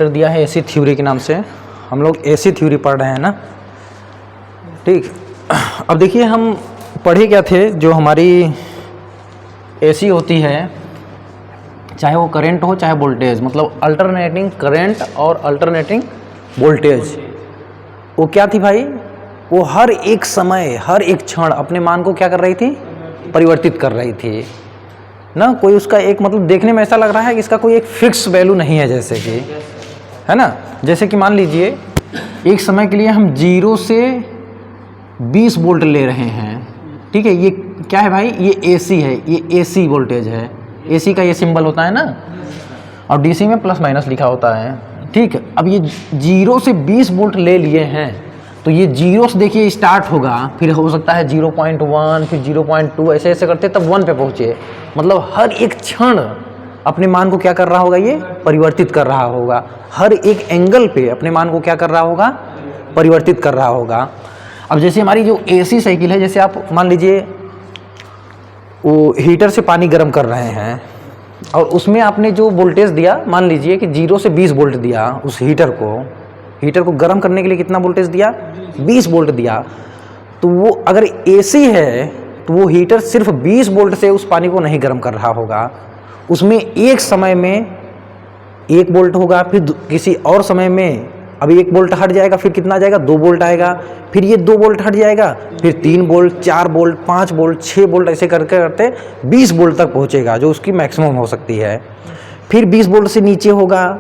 दिया है AC theory के नाम से। हम लोग एसी थ्योरी पढ़ रहे हैं ना, ठीक। अब देखिए हम पढ़े क्या थे, जो हमारी एसी होती है, चाहे वो करंट हो चाहे वोल्टेज, मतलब अल्टरनेटिंग करंट और अल्टरनेटिंग वोल्टेज, वो क्या थी भाई, वो हर एक समय हर एक क्षण अपने मान को क्या कर रही थी, परिवर्तित कर रही थी ना। कोई उसका एक मतलब देखने में ऐसा लग रहा है कि इसका कोई एक फिक्स वैल्यू नहीं है, जैसे कि है ना। जैसे कि मान लीजिए एक समय के लिए हम 0 से 20 वोल्ट ले रहे हैं, ठीक है। ये क्या है भाई, ये एसी है, ये एसी वोल्टेज है। एसी का ये सिंबल होता है ना, और डीसी में प्लस माइनस लिखा होता है, ठीक है। अब ये 0 से 20 वोल्ट ले लिए हैं, तो ये 0 से देखिए स्टार्ट होगा, फिर हो सकता है 0.1, फिर 0.2, ऐसे ऐसे करते तब 1 पे पहुँचे। मतलब हर एक क्षण अपने मान को क्या कर रहा होगा, ये परिवर्तित कर रहा होगा। हर एक एंगल पे अपने मान को क्या कर रहा होगा, परिवर्तित कर रहा होगा। अब जैसे हमारी जो एसी साइकिल है, जैसे आप मान लीजिए वो हीटर से पानी गर्म कर रहे हैं, और उसमें आपने जो वोल्टेज दिया, मान लीजिए कि 0 से 20 वोल्ट दिया, उस हीटर को गर्म करने के लिए कितना वोल्टेज दिया, 20 वोल्ट दिया। तो वो अगर एसी है तो वो हीटर सिर्फ 20 वोल्ट से उस पानी को नहीं गर्म कर रहा होगा। उसमें एक समय में 1 वोल्ट होगा, फिर किसी और समय में अब 1 वोल्ट हट जाएगा, फिर कितना आ जाएगा, 2 वोल्ट आएगा, फिर ये 2 वोल्ट हट जाएगा, फिर 3 वोल्ट, 4 वोल्ट, 5 वोल्ट, 6 वोल्ट, ऐसे करते करते 20 वोल्ट तक पहुंचेगा, जो उसकी मैक्सिमम हो सकती है। फिर 20 वोल्ट से नीचे होगा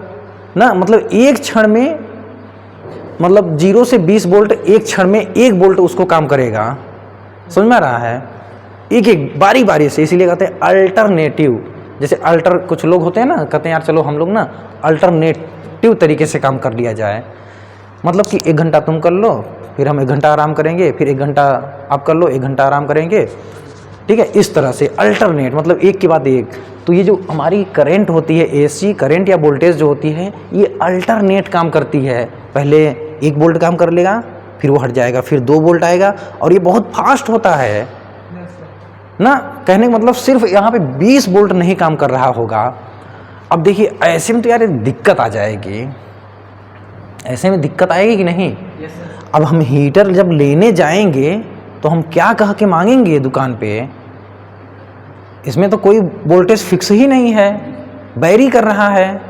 ना, मतलब एक क्षण में, मतलब 0 से 20 वोल्ट एक क्षण में 1 वोल्ट उसको काम करेगा। समझ में आ रहा है, एक एक बारी बारी से, इसीलिए कहते हैं अल्टरनेटिव। जैसे कुछ लोग होते हैं ना, कहते हैं यार चलो हम लोग ना अल्टरनेटिव तरीके से काम कर लिया जाए, मतलब कि 1 घंटा तुम कर लो, फिर हम 1 घंटा आराम करेंगे, फिर 1 घंटा आप कर लो, 1 घंटा आराम करेंगे, ठीक है। इस तरह से अल्टरनेट, मतलब एक के बाद एक। तो ये जो हमारी करंट होती है, एसी करंट या वोल्टेज जो होती है, ये अल्टरनेट काम करती है। पहले 1 वोल्ट काम कर लेगा, फिर वो हट जाएगा, फिर 2 वोल्ट आएगा, और ये बहुत फास्ट होता है ना। कहने का मतलब सिर्फ यहाँ पे 20 वोल्ट नहीं काम कर रहा होगा। अब देखिए ऐसे में तो यार दिक्कत आ जाएगी, ऐसे में दिक्कत आएगी कि नहीं। अब हम हीटर जब लेने जाएंगे तो हम क्या कह के मांगेंगे दुकान पे, इसमें तो कोई वोल्टेज फिक्स ही नहीं है, वैरी कर रहा है,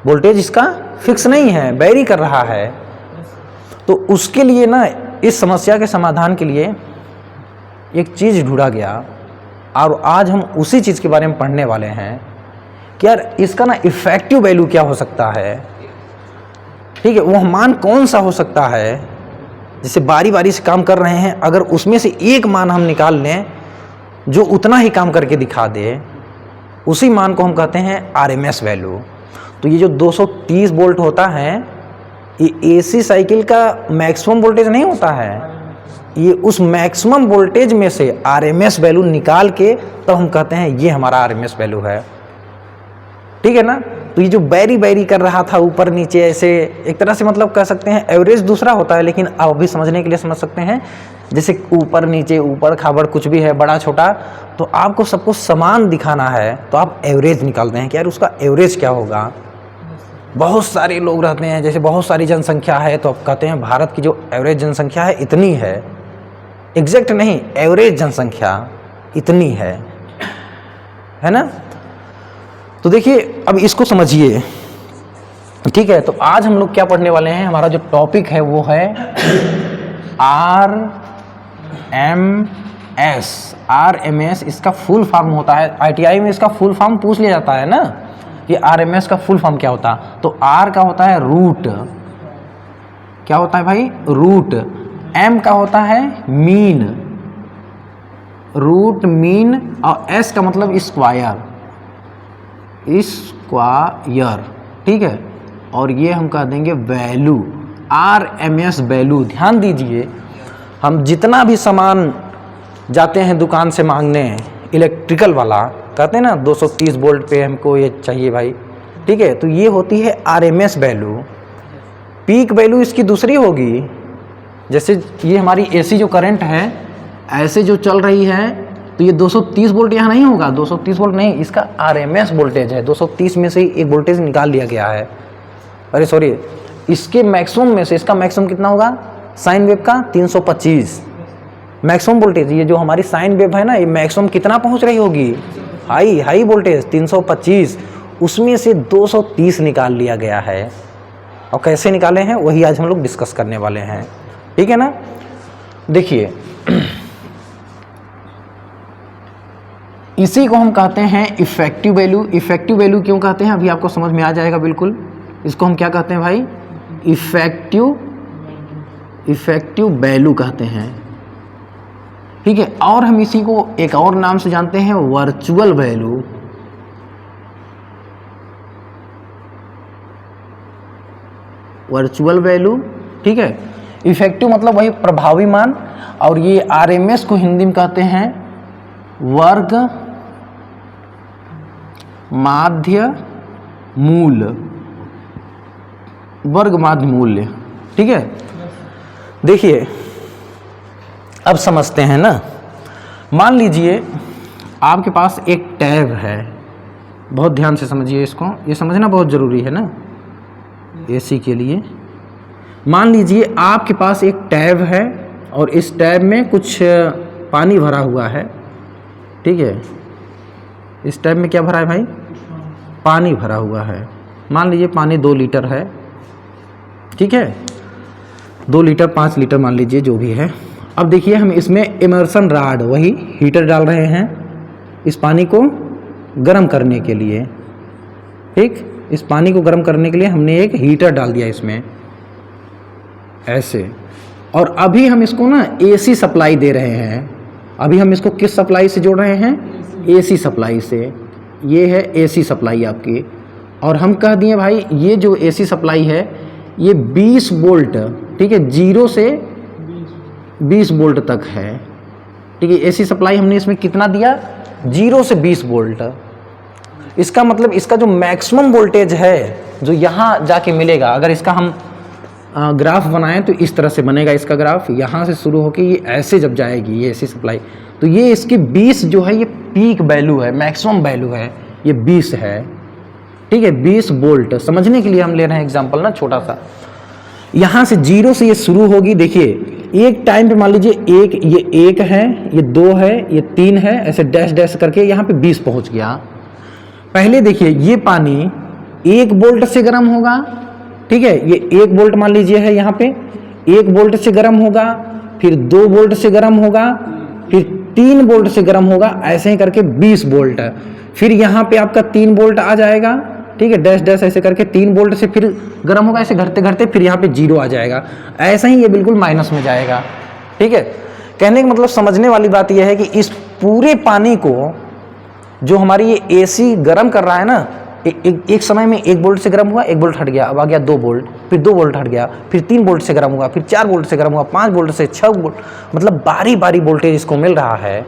वोल्टेज इसका फिक्स नहीं है, वैरी कर रहा है। तो उसके लिए ना, इस समस्या के समाधान के लिए एक चीज़ ढूंढा गया, और आज हम उसी चीज़ के बारे में पढ़ने वाले हैं कि यार इसका ना इफेक्टिव वैल्यू क्या हो सकता है, ठीक है। वो मान कौन सा हो सकता है, जैसे बारी बारी से काम कर रहे हैं, अगर उसमें से एक मान हम निकाल लें जो उतना ही काम करके दिखा दे, उसी मान को हम कहते हैं आरएमएस वैल्यू। तो ये जो 230 वोल्ट होता है, ये एसी साइकिल का मैक्सिमम वोल्टेज नहीं होता है, ये उस मैक्सिमम वोल्टेज में से आरएमएस वैल्यू निकाल के तब हम कहते हैं ये हमारा आरएमएस वैल्यू है, ठीक है ना। तो ये जो बैरी कर रहा था ऊपर नीचे, ऐसे एक तरह से मतलब कह सकते हैं एवरेज दूसरा होता है, लेकिन आप अभी समझने के लिए समझ सकते हैं, जैसे ऊपर नीचे, ऊपर खाबड़ कुछ भी है, बड़ा छोटा, तो आपको सबको समान दिखाना है, तो आप एवरेज निकालते हैं कि यार उसका एवरेज क्या होगा। बहुत सारे लोग रहते हैं, जैसे बहुत सारी जनसंख्या है, तो आप कहते हैं भारत की जो एवरेज जनसंख्या है इतनी है, एग्जैक्ट नहीं, एवरेज जनसंख्या इतनी है ना। तो देखिए अब इसको समझिए, ठीक है। तो आज हम लोग क्या पढ़ने वाले हैं, हमारा जो टॉपिक है वो है आरएमएस। इसका फुल फॉर्म होता है, आईटीआई में इसका फुल फॉर्म पूछ लिया जाता है ना, कि आरएमएस का फुल फॉर्म क्या होता है। तो आर का होता है रूट, क्या होता है भाई, रूट। एम का होता है मीन, रूट मीन, और एस का मतलब स्क्वायर, ठीक है। और ये हम कह देंगे वैल्यू, आरएमएस वैल्यू। ध्यान दीजिए, हम जितना भी सामान जाते हैं दुकान से मांगने, इलेक्ट्रिकल वाला कहते हैं ना 230 वोल्ट पे हमको ये चाहिए भाई, ठीक है। तो ये होती है आरएमएस वैल्यू। पीक वैल्यू इसकी दूसरी होगी, जैसे ये हमारी एसी जो करंट है, ऐसे जो चल रही है, तो ये 230 वोल्ट यहाँ नहीं होगा, 230 वोल्ट नहीं, इसका RMS वोल्टेज है। 230 में से एक वोल्टेज निकाल लिया गया है, अरे सॉरी, इसके मैक्सिमम में से इसका मैक्सिमम कितना होगा, साइन वेव का 325 मैक्सिमम वोल्टेज। ये जो हमारी साइन वेव है ना, ये मैक्सिमम कितना पहुँच रही होगी, हाई वोल्टेज 325, उसमें से 230 निकाल लिया गया है। और कैसे निकाले हैं वही आज हम लोग डिस्कस करने वाले हैं, ठीक है ना। देखिए इसी को हम कहते हैं इफेक्टिव वैल्यू। इफेक्टिव वैल्यू क्यों कहते हैं अभी आपको समझ में आ जाएगा बिल्कुल। इसको हम क्या कहते हैं भाई, इफेक्टिव वैल्यू कहते हैं, ठीक है। और हम इसी को एक और नाम से जानते हैं, वर्चुअल वैल्यू। वर्चुअल वैल्यू, ठीक है। इफेक्टिव मतलब वही प्रभावी मान, और ये RMS को हिंदी में कहते हैं वर्ग माध्य मूल्य, वर्ग माध्य मूल्य, ठीक है। देखिए अब समझते हैं ना। मान लीजिए आपके पास एक टैब है, बहुत ध्यान से समझिए इसको, ये समझना बहुत ज़रूरी है ना AC के लिए। मान लीजिए आपके पास एक टैब है और इस टैब में कुछ पानी भरा हुआ है, ठीक है। इस टैब में क्या भरा है भाई, पानी भरा हुआ है। मान लीजिए पानी 2 लीटर है, ठीक है, 2 लीटर 5 लीटर मान लीजिए जो भी है। अब देखिए हम इसमें इमर्सन रॉड, वही हीटर डाल रहे हैं इस पानी को गर्म करने के लिए, ठीक। इस पानी को गर्म करने के लिए हमने एक हीटर डाल दिया इसमें ऐसे, और अभी हम इसको ना AC सप्लाई दे रहे हैं। अभी हम इसको किस सप्लाई से जोड़ रहे हैं, AC सप्लाई से। ये है AC सप्लाई आपकी, और हम कह दिए भाई ये जो AC सप्लाई है ये 20 वोल्ट, ठीक है, 0 से 20 वोल्ट तक है, ठीक है। AC सप्लाई हमने इसमें कितना दिया, 0 से 20 वोल्ट। इसका मतलब इसका जो मैक्सिमम वोल्टेज है जो यहाँ जाके मिलेगा, अगर इसका हम ग्राफ बनाएं तो इस तरह से बनेगा इसका ग्राफ, यहाँ से शुरू होकर ये ऐसे जब जाएगी ये AC सप्लाई, तो ये इसकी 20 जो है ये पीक वैल्यू है, मैक्सिमम वैल्यू है, ये 20 है, ठीक है, 20 वोल्ट। समझने के लिए हम ले रहे हैं एग्जांपल ना छोटा सा। यहाँ से 0 से ये शुरू होगी। देखिए एक टाइम पे मान लीजिए ये 1 है, ये 2 है, ये 3 है, ऐसे डैश डैश करके यहाँ पे 20 पहुँच गया। पहले देखिए ये पानी 1 वोल्ट से गर्म होगा, ठीक है, ये 1 वोल्ट मान लीजिए है, यहाँ पे 1 वोल्ट से गर्म होगा, फिर 2 वोल्ट से गर्म होगा, फिर 3 वोल्ट से गर्म होगा, ऐसे ही करके 20 वोल्ट। फिर यहाँ पे आपका 3 वोल्ट आ जाएगा, ठीक है, डैश डैश ऐसे करके 3 वोल्ट से फिर गर्म होगा, ऐसे घटते घटते फिर यहाँ पे 0 आ जाएगा, ऐसा ही ये बिल्कुल माइनस में जाएगा, ठीक है। कहने का मतलब समझने वाली बात यह है कि इस पूरे पानी को जो हमारी ये AC गर्म कर रहा है ना, एक समय में 1 वोल्ट से गर्म हुआ, 1 वोल्ट हट गया, अब आ गया 2 वोल्ट, फिर 2 वोल्ट हट गया, फिर 3 वोल्ट से गर्म हुआ, फिर 4 वोल्ट से गर्म हुआ, 5 वोल्ट से 6 वोल्ट, मतलब बारी बारी वोल्टेज इसको मिल रहा है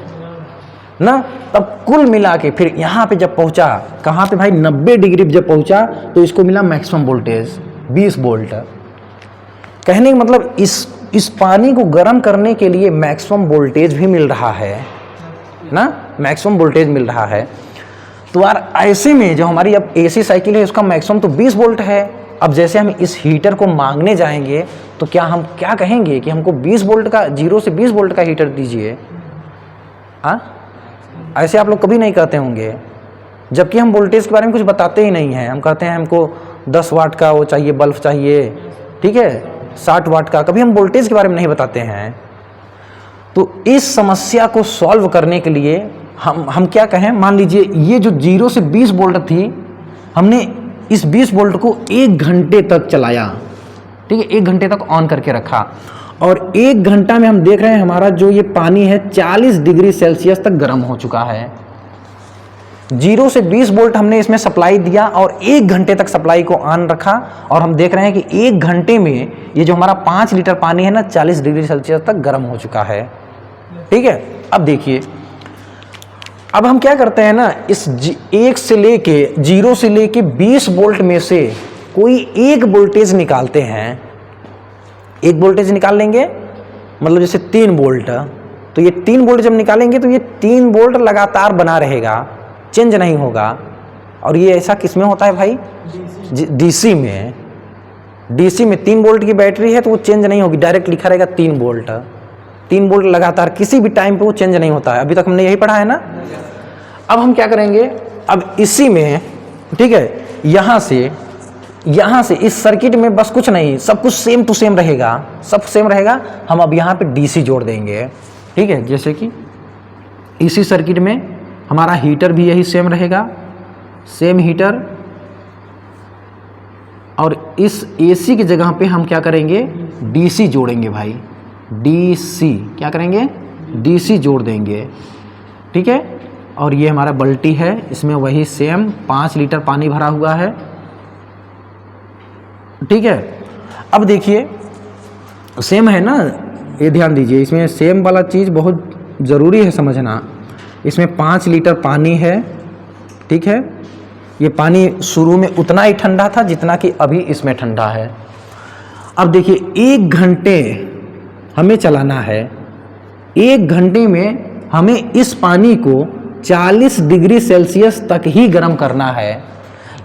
ना। तब कुल मिला के फिर यहाँ पे जब पहुँचा, कहाँ पे भाई, 90 डिग्री जब पहुँचा तो इसको मिला मैक्सिमम वोल्टेज 20 वोल्ट। कहने का मतलब इस पानी को गर्म करने के लिए मैक्सिमम वोल्टेज भी मिल रहा है ना, मैक्सिमम वोल्टेज मिल रहा है। तो यार ऐसे में जो हमारी अब AC साइकिल है उसका मैक्सिमम तो 20 वोल्ट है। अब जैसे हम इस हीटर को मांगने जाएंगे तो हम क्या कहेंगे कि हमको 20 वोल्ट का, 0 से 20 वोल्ट का हीटर दीजिए। हाँ, ऐसे आप लोग कभी नहीं कहते होंगे, जबकि हम वोल्टेज के बारे में कुछ बताते ही नहीं हैं। हम कहते हैं हमको 10 वाट का वो चाहिए, बल्ब चाहिए, ठीक है, 60 वाट का, कभी हम वोल्टेज के बारे में नहीं बताते हैं। तो इस समस्या को सॉल्व करने के लिए हम क्या कहें, मान लीजिए ये जो 0 से 20 वोल्ट थी, हमने इस 20 वोल्ट को 1 घंटे तक चलाया, ठीक है, 1 घंटे तक ऑन करके रखा, और 1 घंटा में हम देख रहे हैं हमारा जो ये पानी है 40 डिग्री सेल्सियस तक गर्म हो चुका है। 0 से 20 वोल्ट हमने इसमें सप्लाई दिया और 1 घंटे तक सप्लाई को ऑन रखा, और हम देख रहे हैं कि 1 घंटे में ये जो हमारा 5 लीटर पानी है ना 40 डिग्री सेल्सियस तक गर्म हो चुका है, ठीक है। अब देखिए, अब हम क्या करते हैं ना, इस 1 से लेके 0 से लेके 20 वोल्ट में से कोई एक वोल्टेज निकालते हैं। एक वोल्टेज निकाल लेंगे, मतलब जैसे 3 वोल्ट, तो तो ये 3 वोल्ट जब निकालेंगे तो ये 3 वोल्ट लगातार बना रहेगा, चेंज नहीं होगा। और ये ऐसा किस में होता है भाई? डीसी में। डीसी में 3 वोल्ट की बैटरी है तो वो चेंज नहीं होगी, डायरेक्ट लिखा रहेगा 3 वोल्ट। 3 वोल्ट लगातार किसी भी टाइम पे वो चेंज नहीं होता है। अभी तक हमने यही पढ़ा है ना। अब हम क्या करेंगे, अब इसी में, ठीक है, यहाँ से इस सर्किट में बस कुछ नहीं, सब कुछ सेम टू सेम रहेगा, सब सेम रहेगा। हम अब यहाँ पे डीसी जोड़ देंगे, ठीक है। जैसे कि इसी सर्किट में हमारा हीटर भी यही सेम रहेगा, सेम हीटर। और इस एसी की जगह पे हम क्या करेंगे, डीसी जोड़ेंगे भाई, डीसी क्या करेंगे, डीसी जोड़ देंगे, ठीक है। और ये हमारा बाल्टी है, इसमें वही सेम 5 लीटर पानी भरा हुआ है, ठीक है। अब देखिए सेम है ना, ये ध्यान दीजिए, इसमें सेम वाला चीज़ बहुत ज़रूरी है समझना। इसमें 5 लीटर पानी है, ठीक है। ये पानी शुरू में उतना ही ठंडा था जितना कि अभी इसमें ठंडा है। अब देखिए 1 घंटे हमें चलाना है, 1 घंटे में हमें इस पानी को 40 डिग्री सेल्सियस तक ही गर्म करना है।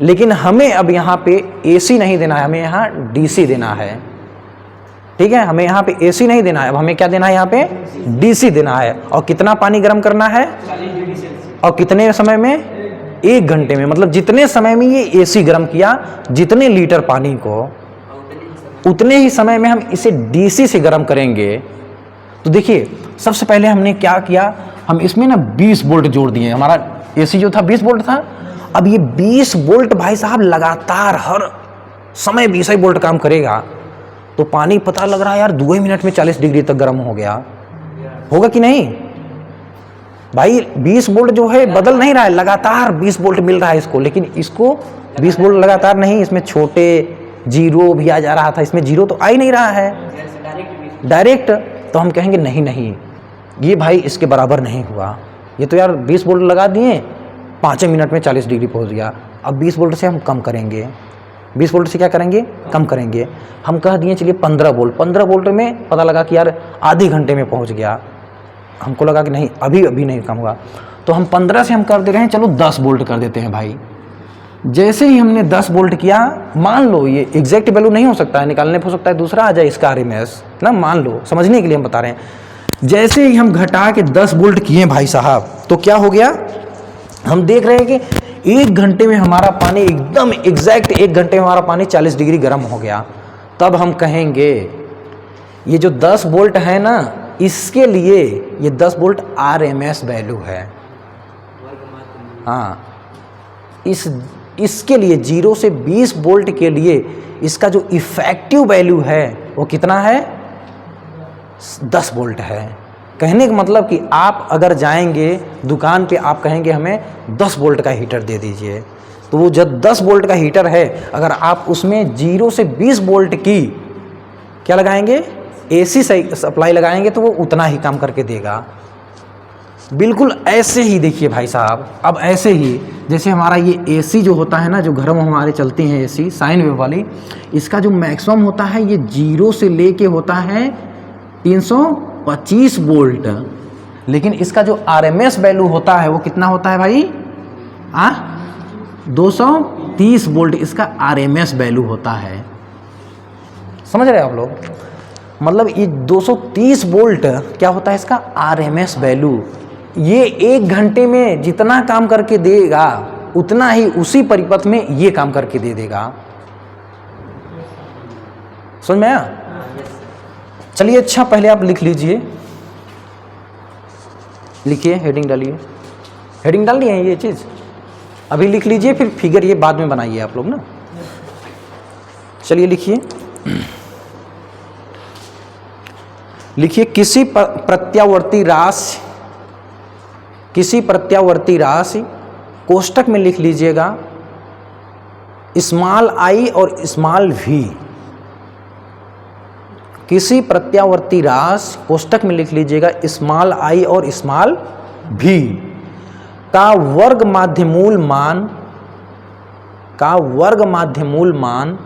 लेकिन हमें अब यहाँ पे एसी नहीं देना है, हमें यहाँ डीसी देना है, ठीक है। हमें यहाँ पे एसी नहीं देना है, अब हमें क्या देना है, यहाँ पे डीसी देना है। और कितना पानी गर्म करना है, और कितने समय में, 1 घंटे में। मतलब जितने समय में ये एसी गर्म किया, जितने लीटर पानी को, उतने ही समय में हम इसे डीसी से गर्म करेंगे। तो देखिए सबसे पहले हमने क्या किया, हम इसमें ना 20 वोल्ट जोड़ दिए। हमारा एसी जो था 20 वोल्ट था, अब ये 20 वोल्ट भाई साहब लगातार हर समय 20 वोल्ट काम करेगा। तो पानी पता लग रहा है यार 2 मिनट में 40 डिग्री तक गर्म हो गया, होगा कि नहीं भाई? 20 वोल्ट जो है बदल नहीं रहा है, लगातार 20 वोल्ट मिल रहा है इसको। लेकिन इसको 20 वोल्ट लगातार नहीं, इसमें छोटे जीरो भी आ जा रहा था, इसमें जीरो तो आ ही नहीं रहा है डायरेक्ट। तो हम कहेंगे नहीं नहीं, ये भाई इसके बराबर नहीं हुआ। ये तो यार 20 वोल्ट लगा दिए, 5 मिनट में 40 डिग्री पहुंच गया। अब 20 वोल्ट से हम कम करेंगे, 20 वोल्ट से क्या करेंगे, कम करेंगे। हम कह दिए चलिए 15 वोल्ट। 15 वोल्ट में पता लगा कि यार आधे घंटे में पहुंच गया। हमको लगा कि नहीं अभी नहीं कम हुआ, तो हम 15 से हम कर दे रहे हैं, चलो 10 वोल्ट कर देते हैं भाई। जैसे ही हमने 10 वोल्ट किया, मान लो ये एग्जैक्ट वैल्यू नहीं हो सकता है, निकालने हो सकता है दूसरा आ जाए इसका आरएमएस ना, मान लो समझने के लिए हम बता रहे हैं। जैसे ही हम घटा के 10 वोल्ट किए भाई साहब, तो क्या हो गया, हम देख रहे हैं कि 1 घंटे में हमारा पानी एकदम एग्जैक्ट 1 घंटे में हमारा पानी 40 डिग्री गर्म हो गया। तब हम कहेंगे ये जो 10 वोल्ट है ना, इसके लिए ये 10 वोल्ट आरएमएस वैल्यू है। हाँ, इसके लिए 0 से 20 वोल्ट के लिए इसका जो इफेक्टिव वैल्यू है वो कितना है, 10 वोल्ट है। कहने का मतलब कि आप अगर जाएंगे दुकान पे, आप कहेंगे हमें 10 वोल्ट का हीटर दे दीजिए, तो वो जब 10 वोल्ट का हीटर है, अगर आप उसमें 0 से 20 वोल्ट की क्या लगाएंगे, एसी सप्लाई लगाएंगे, तो वो उतना ही काम करके देगा। बिल्कुल ऐसे ही देखिए भाई साहब, अब ऐसे ही जैसे हमारा ये एसी जो होता है ना, जो घरों में हमारे चलती हैं एसी साइन वेव वाली, इसका जो मैक्सिमम होता है ये 0 से लेके होता है 325 वोल्ट। लेकिन इसका जो आरएमएस वैल्यू होता है वो कितना होता है भाई, 230 वोल्ट इसका आरएमएस वैल्यू होता है। समझ रहे हैं आप लोग? मतलब ये 230 वोल्ट क्या होता है इसका आरएमएस वैल्यू। ये 1 घंटे में जितना काम करके देगा, उतना ही उसी परिपथ में ये काम करके दे देगा। समझ में आया? चलिए अच्छा, पहले आप लिख लीजिए, लिखिए, हेडिंग डालिए। हेडिंग डाल दिए हैं ये चीज़, अभी लिख लीजिए, फिर फिगर ये बाद में बनाइए आप लोग ना। चलिए लिखिए, लिखिए किसी प्रत्यावर्ती राशि कोष्टक में लिख लीजिएगा स्मॉल आई और स्मॉल वी। किसी प्रत्यावर्ती राशि कोष्टक में लिख लीजिएगा स्मॉल आई और स्मॉल वी का वर्ग माध्यमूल मान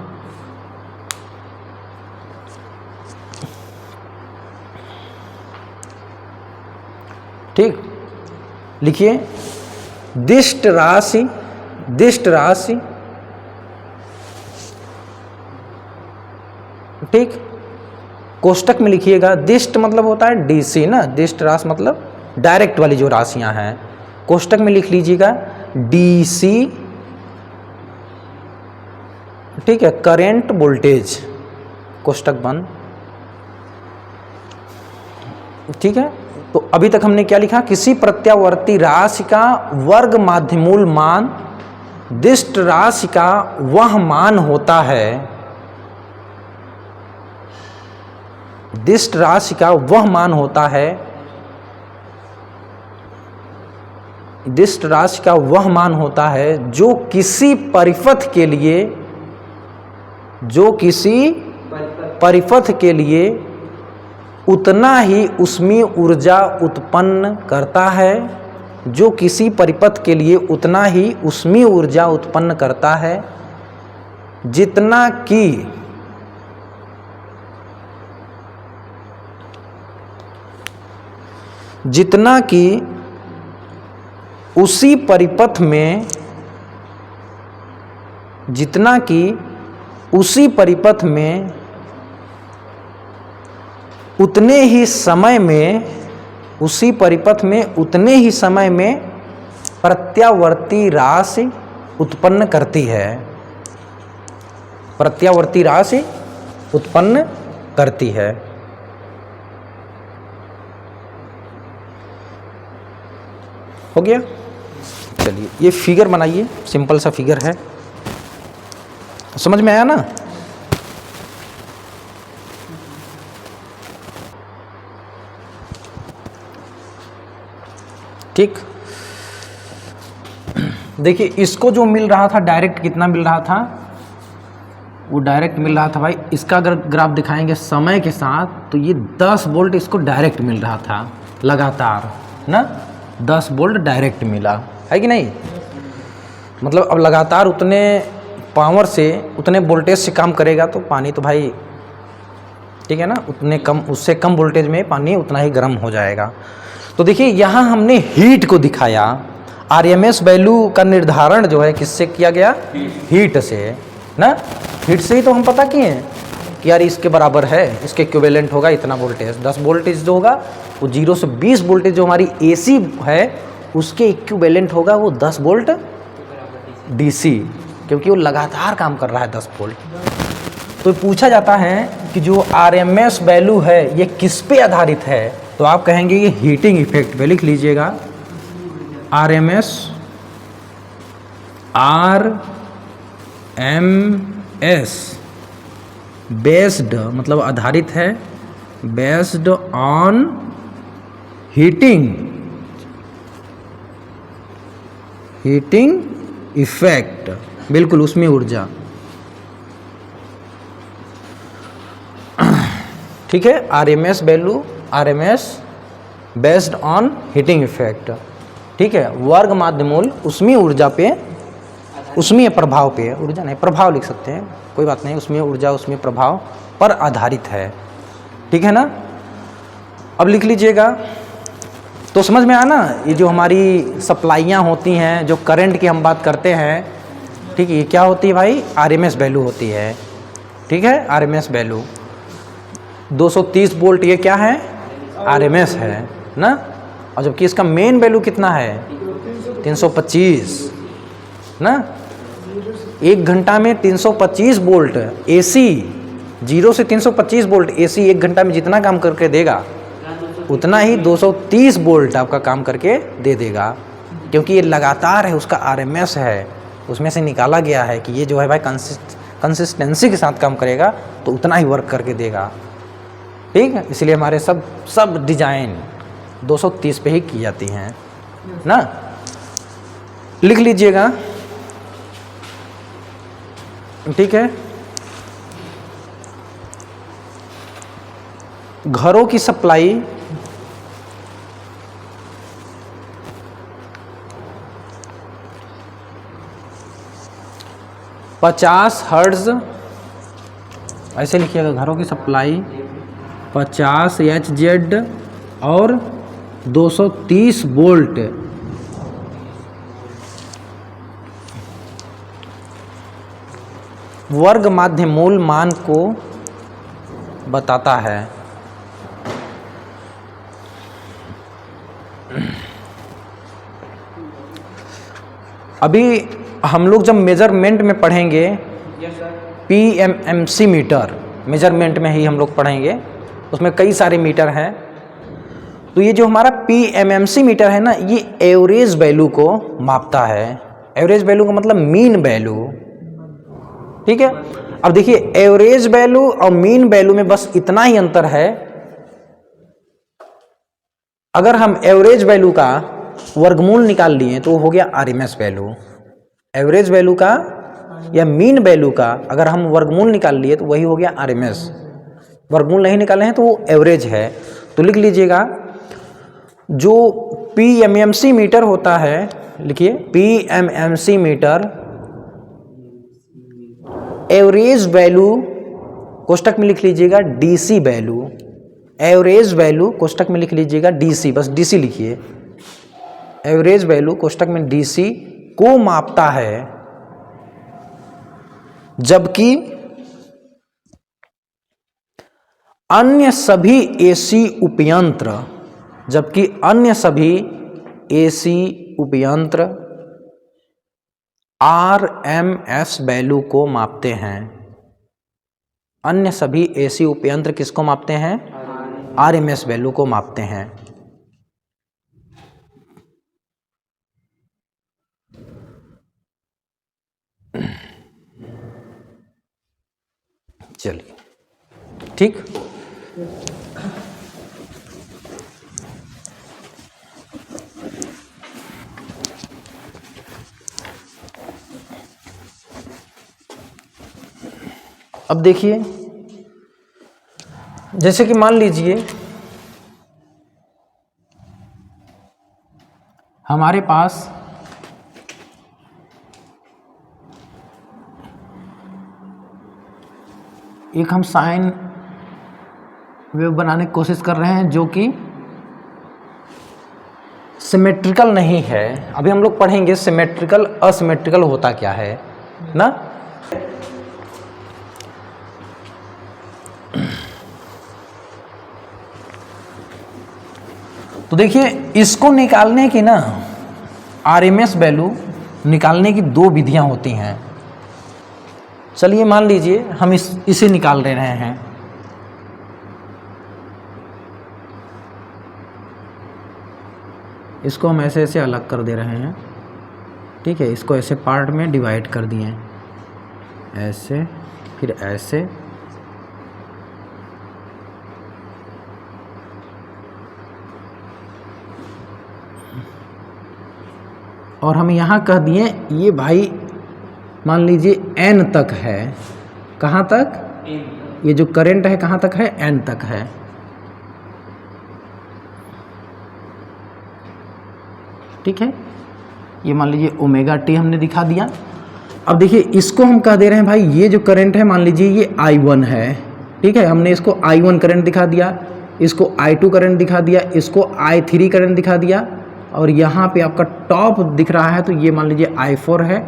ठीक, लिखिए दिष्ट राशि, दिष्ट राशि, ठीक, कोष्टक में लिखिएगा। दिष्ट मतलब होता है डीसी ना, दिष्ट राशि मतलब डायरेक्ट वाली जो राशियां हैं, कोष्टक में लिख लीजिएगा डीसी, ठीक है, करेंट वोल्टेज, कोष्टक बंद, ठीक है। तो अभी तक हमने क्या लिखा, किसी प्रत्यावर्ती राशि का वर्ग माध्यमूल मान दिष्ट राशि का वह मान होता है, दिष्ट राशि का वह मान होता है, दिष्ट राशि का वह मान होता है जो किसी परिपथ के लिए, जो किसी परिपथ के लिए उतना ही उसमें ऊर्जा उत्पन्न करता है, जो किसी परिपथ के लिए उतना ही उसमें ऊर्जा उत्पन्न करता है जितना कि उसी परिपथ में, जितना कि उसी परिपथ में उतने ही समय में, उसी परिपथ में उतने ही समय में प्रत्यावर्ती राशि उत्पन्न करती है, प्रत्यावर्ती राशि उत्पन्न करती है। हो गया? चलिए ये फिगर बनाइए, सिंपल सा फिगर है, समझ में आया ना? ठीक, देखिए इसको जो मिल रहा था डायरेक्ट, कितना मिल रहा था, वो डायरेक्ट मिल रहा था भाई, इसका अगर ग्राफ दिखाएंगे समय के साथ तो ये 10 वोल्ट इसको डायरेक्ट मिल रहा था लगातार ना, 10 वोल्ट डायरेक्ट मिला है कि नहीं। मतलब अब लगातार उतने पावर से, उतने वोल्टेज से काम करेगा तो पानी तो भाई, ठीक है ना, उतने कम, उससे कम वोल्टेज में पानी उतना ही गर्म हो जाएगा। तो देखिए यहाँ हमने हीट को दिखाया, आरएमएस वैल्यू का निर्धारण जो है किससे किया गया, हीट से ना, हीट से ही तो हम पता किए कि यार इसके बराबर है, इसके इक्विवेलेंट होगा इतना वोल्टेज, 10 वोल्टेज जो होगा वो 0 से 20 वोल्टेज जो हमारी एसी है उसके इक्विवेलेंट होगा वो 10 वोल्ट डीसी, क्योंकि वो लगातार काम कर रहा है 10 वोल्ट। तो पूछा जाता है कि जो आरएमएस वैल्यू है ये किस पे आधारित है, तो आप कहेंगे ये हीटिंग इफेक्ट पे, लिख लीजिएगा आरएमएस, आरएमएस बेस्ड मतलब आधारित है, based on heating, heating effect, बिल्कुल उसमें ऊर्जा, ठीक है। RMS value, RMS based on heating effect, ठीक है, वर्ग माध्यमूल उसमें ऊर्जा पे, उसमें प्रभाव पे, ऊर्जा नहीं प्रभाव लिख सकते हैं, कोई बात नहीं, उसमें ऊर्जा उसमें प्रभाव पर आधारित है, ठीक है ना। अब लिख लीजिएगा, तो समझ में आया ना, ये जो हमारी सप्लाइयाँ होती हैं, जो करंट की हम बात करते हैं, ठीक है, ये क्या होती है भाई, आरएमएस वैल्यू होती है, ठीक है, आरएमएस वैल्यू 230 वोल्ट ये क्या है, आरएमएस है ना, और जबकि इसका मेन वैल्यू कितना है 325 ना, 1 घंटा में 325 वोल्ट एसी, 0 से 325 वोल्ट एसी 1 घंटा में जितना काम करके देगा उतना ही 230 वोल्ट आपका काम करके दे देगा, क्योंकि ये लगातार है, उसका आरएमएस है, उसमें से निकाला गया है कि ये जो है भाई कंसिस्टेंसी के साथ काम करेगा तो उतना ही वर्क करके देगा, ठीक है। इसलिए हमारे सब डिजाइन 230 पे ही की जाती हैं ना, लिख लीजिएगा, ठीक है। घरों की सप्लाई $50 हर्ट्ज, ऐसे लिखिएगा, घरों की सप्लाई 50 HZ और 230 वोल्ट। वर्ग माध्य मूल मान को बताता है। अभी हम लोग जब मेजरमेंट में पढ़ेंगे PMMC मीटर, मेजरमेंट में ही हम लोग पढ़ेंगे, उसमें कई सारे मीटर हैं। तो ये जो हमारा PMMC मीटर है ना, ये एवरेज वैल्यू को मापता है। एवरेज वैल्यू का मतलब मीन वैल्यू, ठीक है। अब देखिए एवरेज वैल्यू और मीन वैल्यू में बस इतना ही अंतर है। अगर हम एवरेज वैल्यू का वर्गमूल निकाल लिए तो हो गया RMS वैल्यू। एवरेज वैल्यू का या मीन वैल्यू का अगर हम वर्गमूल निकाल लिए तो वही हो गया RMS। वर्गमूल नहीं निकाले हैं तो वो एवरेज है। तो लिख लीजिएगा जो PMMC मीटर होता है, लिखिए PMMC मीटर एवरेज वैल्यू कोष्टक में लिख लीजिएगा DC वैल्यू। एवरेज वैल्यू कोष्टक में लिख लीजिएगा DC, बस DC लिखिए। एवरेज वैल्यू कोष्टक में DC को मापता है, जबकि अन्य सभी AC उपयंत्र, जबकि अन्य सभी AC उपयंत्र RMS वैल्यू को मापते हैं। अन्य सभी AC उपयंत्र किसको मापते हैं? RMS वैल्यू को मापते हैं। चलिए ठीक। अब देखिए जैसे कि मान लीजिए हमारे पास एक हम साइन वेव बनाने की कोशिश कर रहे हैं जो कि सिमेट्रिकल नहीं है। अभी हम लोग पढ़ेंगे सिमेट्रिकल असिमेट्रिकल होता क्या है ना। तो देखिए इसको निकालने की ना RMS वैल्यू निकालने की दो विधियां होती हैं। चलिए मान लीजिए हम इसे निकाल रहे हैं। इसको हम ऐसे ऐसे अलग कर दे रहे हैं, ठीक है। इसको ऐसे पार्ट में डिवाइड कर दिए, ऐसे फिर ऐसे, और हम यहाँ कह दिए ये भाई मान लीजिए N तक है। कहाँ तक? ये जो करंट है कहाँ तक है? N तक है। ठीक है, ये मान लीजिए ओमेगा टी हमने दिखा दिया। अब देखिए इसको हम कह दे रहे हैं भाई ये जो करंट है मान लीजिए ये I1 है, ठीक है। हमने इसको I1 करंट दिखा दिया, इसको I2 करंट दिखा दिया, इसको I3 करंट दिखा दिया, और यहाँ पे आपका टॉप दिख रहा है तो ये मान लीजिए I4 है,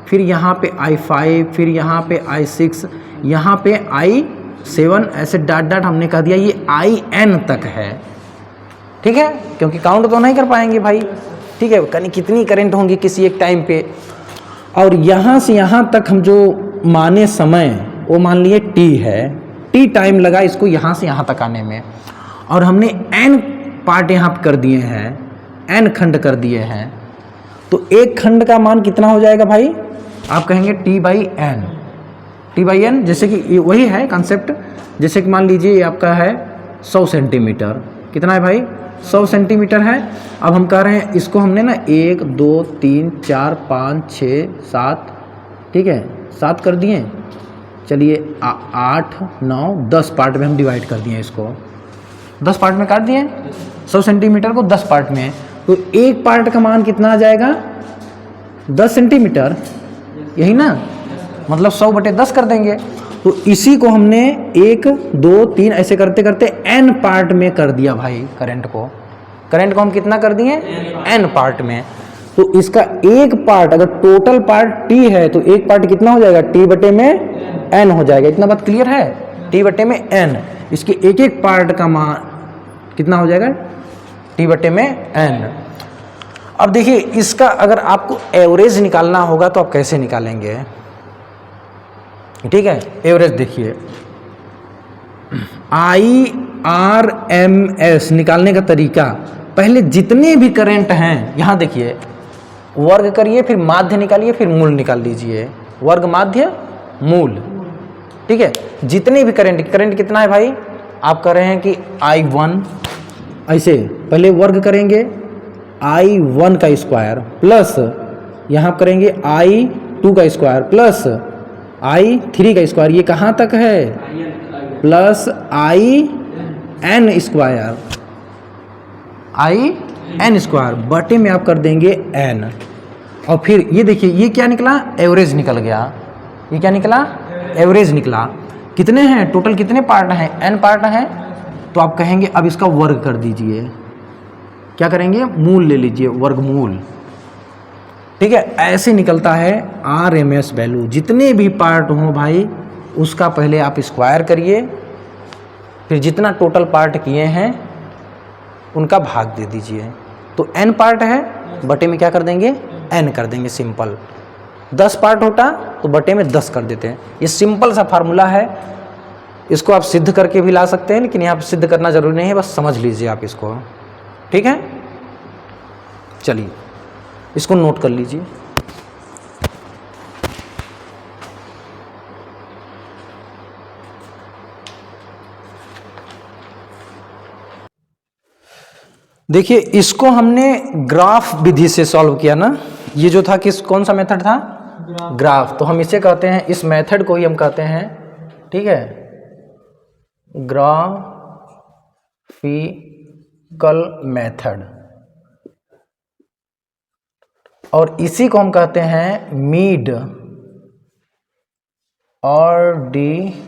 फिर यहाँ पे I5, फिर यहाँ पे I6, यहाँ पे I7, ऐसे डाट डाट हमने कह दिया ये IN तक है। ठीक है, क्योंकि काउंट तो नहीं कर पाएंगे भाई, ठीक है, कहीं कितनी करंट होंगी किसी एक टाइम पे। और यहाँ से यहाँ तक हम जो माने समय वो मान लिए T है, T टाइम लगा इसको यहाँ से यहाँ तक आने में, और हमने N पार्ट यहाँ पर कर दिए हैं, N खंड कर दिए हैं। तो एक खंड का मान कितना हो जाएगा भाई? आप कहेंगे T/N, T/N, जैसे कि वही है कंसेप्ट। जैसे कि मान लीजिए ये आपका है 100 सेंटीमीटर, कितना है भाई? 100 सेंटीमीटर है। अब हम कह रहे हैं इसको हमने ना 1 2 3 4 5 6 7, ठीक है, 7 कर दिए। चलिए 8 9 10 पार्ट में हम डिवाइड कर दिए, इसको 10 पार्ट में काट दिए 100 सेंटीमीटर को 10 पार्ट में। तो एक पार्ट का मान कितना आ जाएगा? 10 सेंटीमीटर, यही ना, मतलब 100/10 कर देंगे। तो इसी को हमने 1 2 3 ऐसे करते करते N पार्ट में कर दिया भाई करंट को। करंट को हम कितना कर दिए, n पार्ट में। तो इसका एक पार्ट, अगर टोटल पार्ट t है तो एक पार्ट कितना हो जाएगा, t बटे में n हो जाएगा। इतना बात क्लियर है, t बटे में n, इसके एक एक पार्ट का मान कितना हो जाएगा, t बटे में n। अब देखिए इसका अगर आपको एवरेज निकालना होगा तो आप कैसे निकालेंगे, ठीक है। एवरेज देखिए IRMS निकालने का तरीका, पहले जितने भी करंट हैं यहाँ देखिए वर्ग करिए, फिर माध्य निकालिए, फिर मूल निकाल लीजिए, वर्ग माध्य मूल, ठीक है। जितने भी करंट कितना है भाई, आप कर रहे हैं कि I1, ऐसे पहले वर्ग करेंगे I1 का स्क्वायर प्लस यहाँ करेंगे I2 का स्क्वायर प्लस I3 का स्क्वायर, ये कहाँ तक है, plus IN square, IN square बटे में आप कर देंगे n। और फिर ये देखिए ये क्या निकला, एवरेज निकल गया। ये क्या निकला, एवरेज निकला। कितने हैं टोटल, कितने पार्ट हैं, n पार्ट हैं। तो आप कहेंगे अब इसका वर्ग कर दीजिए, क्या करेंगे, मूल ले लीजिए, वर्गमूल, ठीक है। ऐसे निकलता है RMS वैल्यू। जितने भी पार्ट हों भाई उसका पहले आप स्क्वायर करिए, फिर जितना टोटल पार्ट किए हैं उनका भाग दे दीजिए। तो n पार्ट है बटे में क्या कर देंगे, n कर देंगे, सिंपल। 10 पार्ट होता तो बटे में 10 कर देते हैं। ये सिंपल सा फार्मूला है, इसको आप सिद्ध करके भी ला सकते हैं, लेकिन यहाँ पर सिद्ध करना जरूरी नहीं है, बस समझ लीजिए आप इसको, ठीक है। चलिए इसको नोट कर लीजिए। देखिए इसको हमने ग्राफ विधि से सॉल्व किया ना, ये जो था किस कौन सा मेथड था, ग्राफ। तो हम इसे कहते हैं, इस मेथड को ही हम कहते हैं, ठीक है, ग्राफिकल मेथड। और इसी को हम कहते हैं मीड ऑर्डिनेट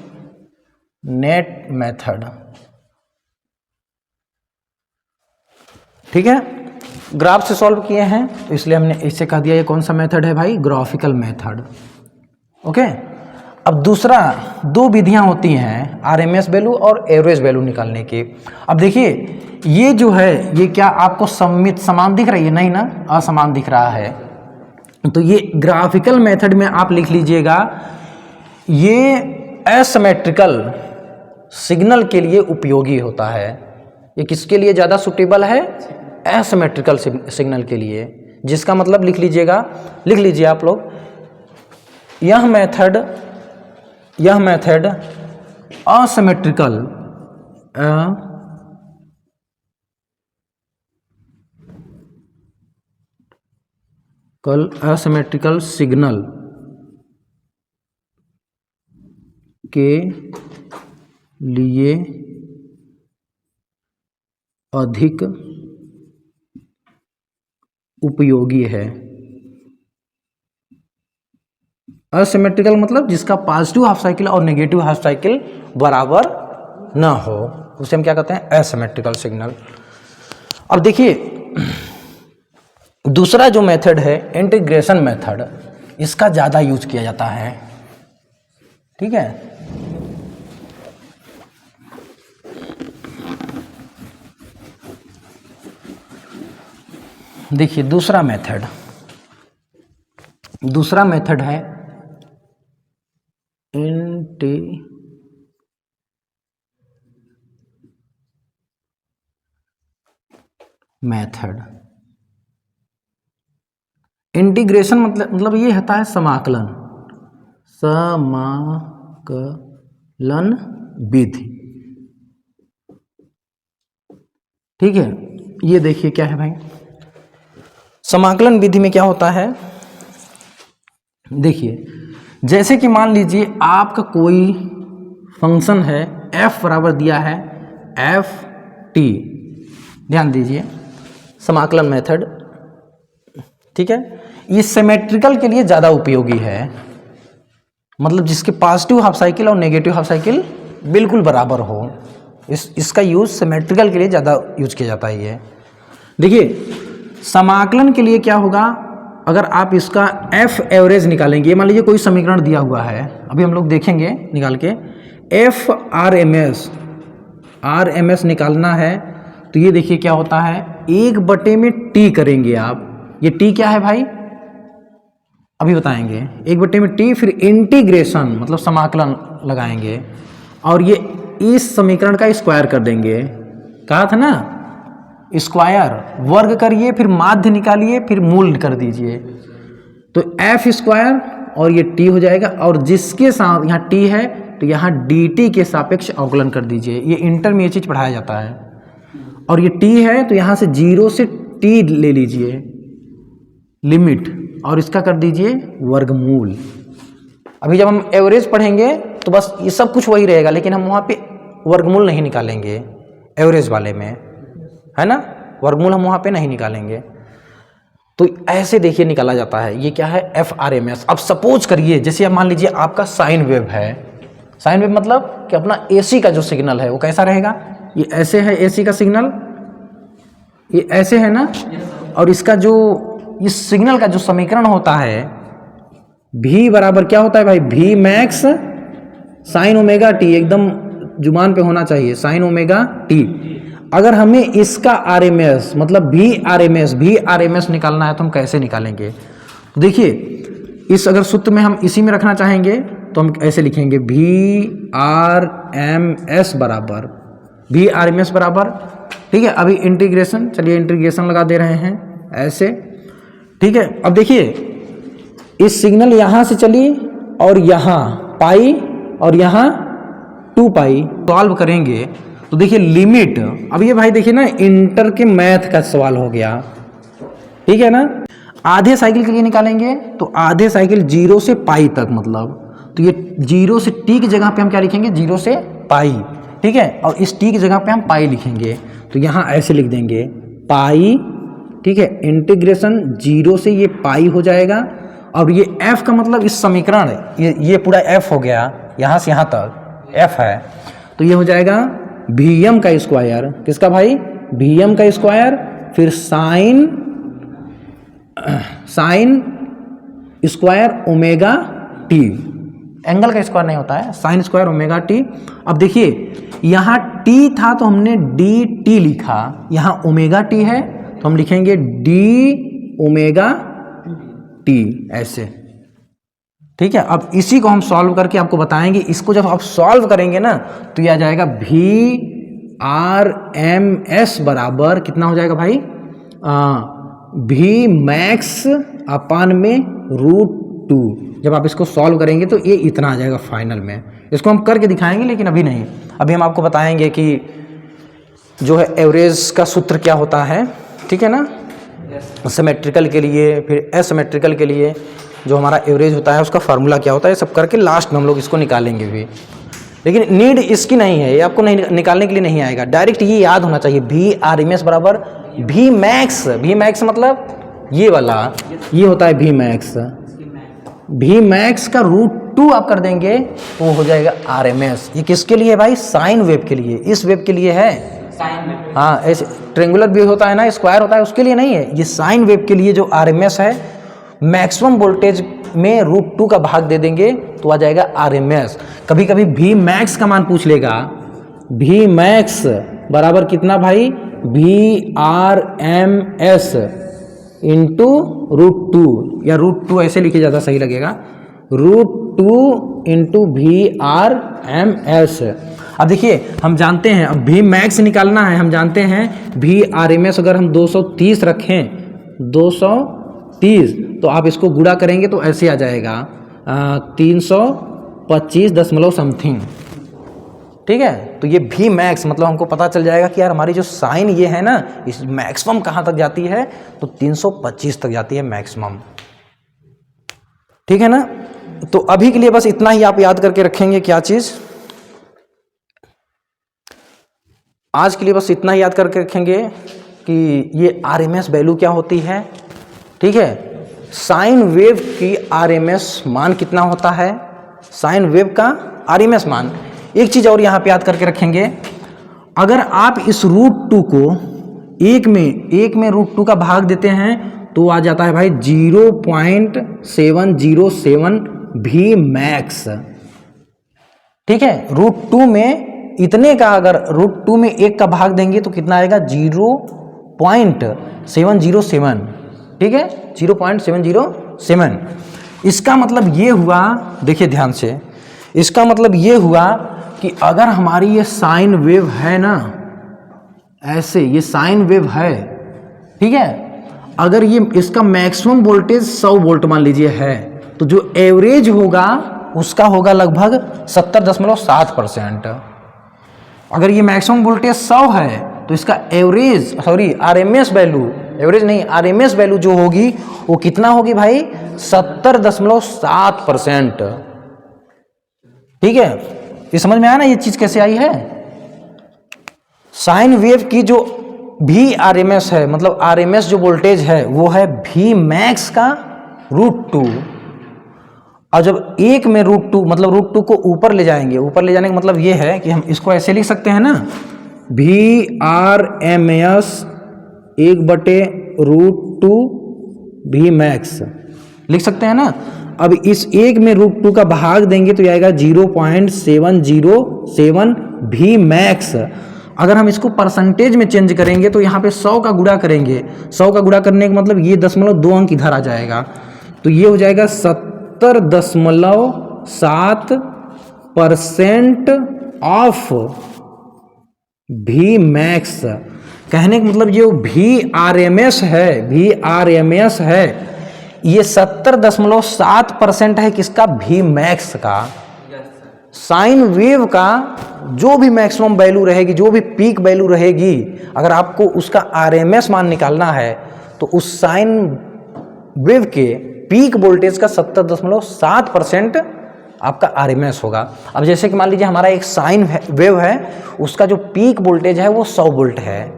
मेथड, ठीक है। ग्राफ से सॉल्व किए हैं तो इसलिए हमने इसे कह दिया ये कौन सा मेथड है भाई, ग्राफिकल मेथड, ओके। अब दूसरा, दो विधियां होती हैं RMS वैल्यू और एवरेज वैल्यू निकालने की। अब देखिए ये जो है ये क्या आपको सममित समान दिख रही है, नहीं ना, असमान दिख रहा है। तो ये ग्राफिकल मेथड में आप लिख लीजिएगा, ये एसिमेट्रिकल सिग्नल के लिए उपयोगी होता है। ये किसके लिए ज़्यादा सुटेबल है, एसिमेट्रिकल सिग्नल के लिए, जिसका मतलब लिख लीजिएगा, लिख लीजिए आप लोग, यह मेथड असिमेट्रिकल असिमेट्रिकल सिग्नल के लिए अधिक उपयोगी है। असिमेट्रिकल मतलब जिसका पॉजिटिव हाफ साइकिल और नेगेटिव हाफ साइकिल बराबर ना हो, उसे हम क्या कहते हैं, एसिमेट्रिकल सिग्नल। अब देखिए दूसरा जो मेथड है इंटीग्रेशन मेथड, इसका ज़्यादा यूज किया जाता है, ठीक है। देखिए दूसरा मेथड है इंटीग्रेशन मतलब ये होता है समाकलन विधि, ठीक है। ये देखिए क्या है भाई, समाकलन विधि में क्या होता है, देखिए जैसे कि मान लीजिए आपका कोई फंक्शन है, f बराबर दिया है ft, ध्यान दीजिए, समाकलन मेथड, ठीक है। ये सिमेट्रिकल के लिए ज़्यादा उपयोगी है, मतलब जिसके पॉजिटिव हाफ साइकिल और नेगेटिव हाफ साइकिल बिल्कुल बराबर हो, इसका यूज़ सिमेट्रिकल के लिए ज़्यादा यूज किया जाता है ये। देखिए समाकलन के लिए क्या होगा, अगर आप इसका एफ एवरेज निकालेंगे, मान लीजिए कोई समीकरण दिया हुआ है, अभी हम लोग देखेंगे निकाल के, एफ आर एम एस निकालना है, तो ये देखिए क्या होता है, 1 में टी करेंगे आप, ये टी क्या है भाई अभी बताएंगे, 1 में टी, फिर इंटीग्रेशन मतलब समाकलन लगाएंगे और ये इस समीकरण का स्क्वायर कर देंगे, कहा था ना स्क्वायर, वर्ग करिए फिर माध्य निकालिए फिर मूल कर दीजिए, तो एफ स्क्वायर और ये टी हो जाएगा, और जिसके साथ यहाँ टी है तो यहाँ डी टी के सापेक्ष अवकलन कर दीजिए, ये इंटर में ये चीज़ पढ़ाया जाता है, और ये टी है तो यहाँ से 0 से टी ले लीजिए लिमिट और इसका कर दीजिए वर्गमूल। अभी जब हम एवरेज पढ़ेंगे तो बस ये सब कुछ वही रहेगा, लेकिन हम वहाँ पे वर्गमूल नहीं निकालेंगे एवरेज वाले में, है ना, वर्गमूल हम वहाँ पे नहीं निकालेंगे। तो ऐसे देखिए निकाला जाता है, ये क्या है एफ आर एम एस। अब सपोज करिए जैसे अब मान लीजिए आपका साइन वेव है, साइन वेव मतलब कि अपना एसी का जो सिग्नल है वो कैसा रहेगा, ये ऐसे है एसी का सिग्नल, ये ऐसे है ना, और इसका जो इस सिग्नल का जो समीकरण होता है v बराबर क्या होता है भाई, v max sine omega T, एकदम जुबान पे होना चाहिए साइन ओमेगा टी। अगर हमें इसका RMS मतलब V RMS निकालना है तो हम कैसे निकालेंगे, तो देखिए इस अगर सूत्र में हम इसी में रखना चाहेंगे तो हम ऐसे लिखेंगे V RMS बराबर, ठीक है। अभी इंटीग्रेशन, चलिए इंटीग्रेशन लगा दे रहे हैं ऐसे, ठीक है। अब देखिए इस सिग्नल यहाँ से चली और यहाँ पाई और यहाँ 2 पाई, सॉल्व करेंगे तो देखिए लिमिट, अब ये भाई देखिए ना इंटर के मैथ का सवाल हो गया, ठीक है ना। आधे साइकिल के लिए निकालेंगे तो आधे साइकिल 0 से पाई तक, मतलब तो ये 0 से टी की जगह पे हम क्या लिखेंगे 0 से पाई, ठीक है, और इस टी की जगह पे हम पाई लिखेंगे, तो यहाँ ऐसे लिख देंगे पाई, ठीक है, इंटीग्रेशन 0 से ये पाई हो जाएगा, और ये f का मतलब इस समीकरण ये पूरा f हो गया, यहाँ से यहाँ तक f है, तो ये हो जाएगा Vm का स्क्वायर, किसका भाई Vm का स्क्वायर, फिर sine square omega T, angle का स्क्वायर नहीं होता है, साइन स्क्वायर ओमेगा टी। अब देखिए यहाँ t था तो हमने dt लिखा, यहाँ ओमेगा टी है तो हम लिखेंगे d ओमेगा टी ऐसे, ठीक है। अब इसी को हम सॉल्व करके आपको बताएंगे, इसको जब आप सॉल्व करेंगे ना तो ये आ जाएगा VRMS बराबर कितना हो जाएगा भाई, V मैक्स अपान में √2। जब आप इसको सॉल्व करेंगे तो ये इतना आ जाएगा फाइनल में, इसको हम करके दिखाएंगे लेकिन अभी नहीं, अभी हम आपको बताएंगे कि जो है एवरेज का सूत्र क्या होता है, ठीक है ना, सिमेट्रिकल के लिए फिर एसिमेट्रिकल के लिए जो हमारा एवरेज होता है उसका फार्मूला क्या होता है, सब करके लास्ट में हम लोग इसको निकालेंगे भी, लेकिन नीड इसकी नहीं है, ये आपको नहीं निकालने के लिए नहीं आएगा, डायरेक्ट ये याद होना चाहिए VRMS बराबर V मैक्स मतलब ये वाला, ये होता है V मैक्स का √2 आप कर देंगे तो वो हो जाएगा RMS। ये किसके लिए है भाई, साइन वेव के लिए, इस वेव के लिए है, हाँ ऐसे ट्रेंगुलर वेव होता है ना, स्क्वायर होता है, उसके लिए नहीं है, ये साइन वेव के लिए जो RMS है, मैक्सिमम वोल्टेज में √2 का भाग दे देंगे तो आ जाएगा RMS। कभी कभी V मैक्स का मान पूछ लेगा, V मैक्स बराबर कितना भाई, VRMS इंटू √2, या √2 ऐसे लिखे ज़्यादा सही लगेगा, √2 इंटू VRMS। अब देखिए हम जानते हैं, अब V मैक्स निकालना है, हम जानते हैं VRMS अगर हम 230 रखें, 230 तो आप इसको गुणा करेंगे तो ऐसे आ जाएगा 325 समथिंग, ठीक है। तो ये V मैक्स मतलब हमको पता चल जाएगा कि यार हमारी जो साइन ये है ना, इस मैक्सिमम कहाँ तक जाती है, तो 325 तक जाती है मैक्सिमम, ठीक है ना। तो अभी के लिए बस इतना ही आप याद करके रखेंगे, क्या चीज़, आज के लिए बस इतना ही याद करके रखेंगे कि ये RMS वैल्यू क्या होती है, ठीक है। साइन वेव की RMS मान कितना होता है, साइन वेव का RMS मान। एक चीज़ और यहाँ पे याद करके रखेंगे, अगर आप इस √2 को एक में √2 का भाग देते हैं तो आ जाता है भाई 0.707 भी मैक्स। ठीक है, √2 में इतने का अगर √2 में 1 का भाग देंगे तो कितना आएगा 0.707। ठीक है, 0.707। इसका मतलब ये हुआ, देखिए ध्यान से, इसका मतलब ये हुआ कि अगर हमारी ये साइन वेव है ना, ऐसे ये साइन वेव है, ठीक है, अगर ये इसका मैक्सिमम वोल्टेज 100 वोल्ट मान लीजिए है, तो जो एवरेज होगा उसका होगा लगभग 70.7%। अगर ये मैक्सिमम वोल्टेज 100 है तो इसका आरएमएस वैल्यू, एवरेज नहीं, आरएमएस वैल्यू जो होगी वो कितना होगी भाई 70.7%। ठीक है, ये समझ में आया ना ये चीज कैसे आई है। साइन वेव की जो भी आरएमएस है, मतलब आरएमएस जो वोल्टेज है वो है भी मैक्स का √2। और जब एक में √2 मतलब √2 को ऊपर ले जाएंगे, ऊपर ले जाने का मतलब ये है कि हम इसको ऐसे लिख सकते हैं ना, VRMS 1/√2 भी मैक्स लिख सकते हैं ना। अब इस एक में √2 का भाग देंगे तो आएगा 0.707 भी मैक्स। अगर हम इसको परसेंटेज में चेंज करेंगे तो यहाँ पे 100 का गुणा करेंगे, 100 का गुणा करने का मतलब ये 0.2 अंक इधर आ जाएगा, तो ये हो जाएगा 70.7% ऑफ भी मैक्स। कहने का मतलब ये VRMS है, ये 70.7% है किसका, भी मैक्स का। साइन वेव का जो भी मैक्सिमम वैल्यू रहेगी, जो भी पीक वैल्यू रहेगी, अगर आपको उसका आरएमएस मान निकालना है तो उस साइन वेव के पीक वोल्टेज का 70.7% आपका आरएमएस होगा। अब जैसे कि मान लीजिए हमारा एक साइन वेव है, उसका जो पीक वोल्टेज है वो 100 वोल्ट है,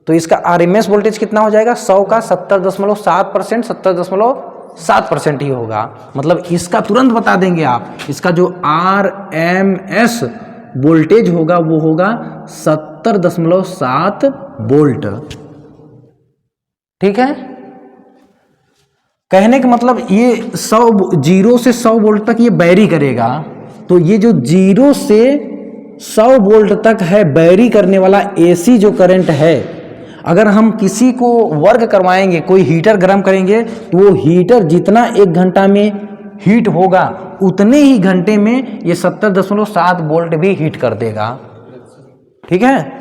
तो इसका आरएमएस वोल्टेज कितना हो जाएगा 100 का 70.7%, 70.7% ही होगा। मतलब इसका तुरंत बता देंगे आप, इसका जो आरएमएस वोल्टेज होगा वो होगा 70.7 वोल्ट। ठीक है, कहने का मतलब ये 0 से 100 वोल्ट तक ये बैरी करेगा, तो ये जो 0 से 100 वोल्ट तक है बैरी करने वाला एसी जो करंट है, अगर हम किसी को वर्क करवाएंगे, कोई हीटर गर्म करेंगे, तो वो हीटर जितना 1 घंटा में हीट होगा उतने ही घंटे में ये 70.7 वोल्ट भी हीट कर देगा। ठीक है,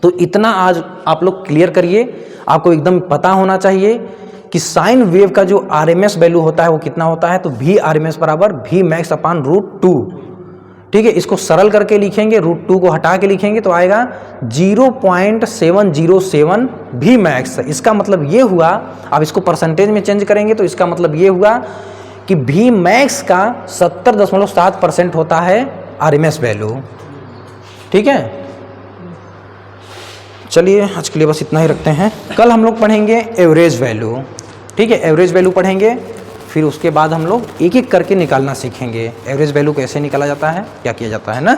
तो इतना आज आप लोग क्लियर करिए, आपको एकदम पता होना चाहिए कि साइन वेव का जो आरएमएस वैल्यू होता है वो कितना होता है, तो VRMS बराबर V मैक्स अपान √2। ठीक है, इसको सरल करके लिखेंगे, √2 को हटा के लिखेंगे तो आएगा 0.707 भी मैक्स। इसका मतलब ये हुआ, अब इसको परसेंटेज में चेंज करेंगे तो इसका मतलब ये हुआ कि भी मैक्स का 70.7% होता है आरएमएस वैल्यू। ठीक है, चलिए आज के लिए बस इतना ही रखते हैं। कल हम लोग पढ़ेंगे एवरेज वैल्यू। ठीक है, एवरेज वैल्यू पढ़ेंगे, फिर उसके बाद हम लोग एक एक करके निकालना सीखेंगे। एवरेज वैल्यू कैसे निकाला जाता है, क्या किया जाता है ना।